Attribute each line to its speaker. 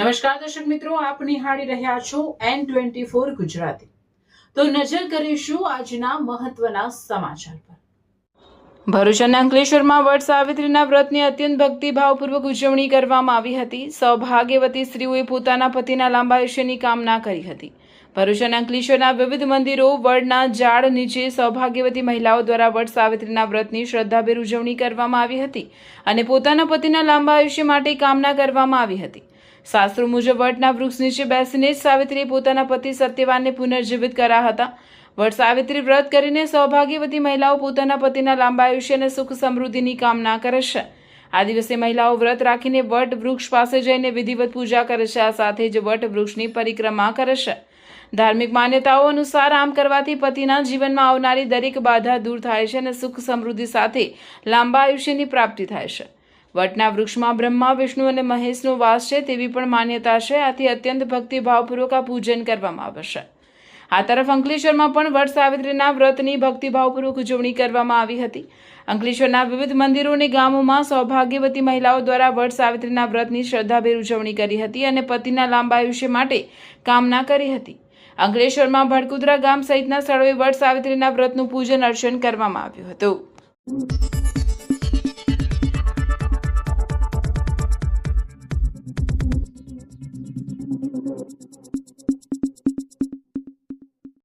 Speaker 1: નમસ્કાર દર્શક મિત્રો, આપ નિહાળી રહ્યા છો N24 ગુજરાતી। તો નજર કરીશું આજના મહત્વના સમાચાર પર। ભરૂચ અને અંકલેશ્વરમાં વટ સાવિત્રીના વ્રતની અત્યંત ભક્તિભાવપૂર્વક ઉજવણી કરવામાં આવી હતી। સૌભાગ્યવતી સ્ત્રીઓએ પોતાના પતિના લાંબા આયુષ્યની કામના કરી હતી। ભરૂચ અને અંકલેશ્વરના વિવિધ મંદિરો વડના ઝાડ નીચે સૌભાગ્યવતી મહિલાઓ દ્વારા વટ સાવિત્રીના વ્રતની શ્રદ્ધાભેર ઉજવણી કરવામાં આવી હતી અને પોતાના પતિના લાંબા આયુષ્ય માટે કામના કરવામાં આવી હતી। શાસ્ત્રો મુજબ વટના વૃક્ષ નીચે બેસીને સાવિત્રીએ પોતાના પતિ સત્યવાનને પુનર્જીવિત કર્યા હતા। વટ સાવિત્રી વ્રત કરીને સૌભાગ્યવતી મહિલાઓ પોતાના પતિના લાંબા આયુષ્ય અને સુખ સમૃદ્ધિની કામના કરે છે। આ દિવસે મહિલાઓ વ્રત રાખીને વટ વૃક્ષ પાસે જઈને વિધિવત પૂજા કરે છે। આ સાથે જ વટ વૃક્ષની પરિક્રમા કરે છે। ધાર્મિક માન્યતાઓ અનુસાર આમ કરવાથી પતિના જીવનમાં આવનારી દરેક બાધા દૂર થાય છે અને સુખ સમૃદ્ધિ સાથે લાંબા આયુષ્યની પ્રાપ્તિ થાય છે। વટના વૃક્ષમાં બ્રહ્મા, વિષ્ણુ અને મહેશનો વાસ છે તેવી પણ માન્યતા છે। આથી અત્યંત ભક્તિભાવપૂર્વક આ પૂજન કરવામાં આવે છે। આ તરફ અંકલેશ્વરમાં પણ વટ સાવિત્રીના વ્રતની ભક્તિભાવપૂર્વક ઉજવણી કરવામાં આવી હતી। અંકલેશ્વરના વિવિધ મંદિરો અને ગામોમાં સૌભાગ્યવતી મહિલાઓ દ્વારા વટ સાવિત્રીના વ્રતની શ્રદ્ધાભેર ઉજવણી કરી હતી અને પતિના લાંબા આયુષ્ય માટે કામના કરી હતી। અંકલેશ્વરમાં ભડકુદરા ગામ સહિતના સ્થળોએ વટ સાવિત્રીના વ્રતનું પૂજન અર્ચન કરવામાં આવ્યું હતું।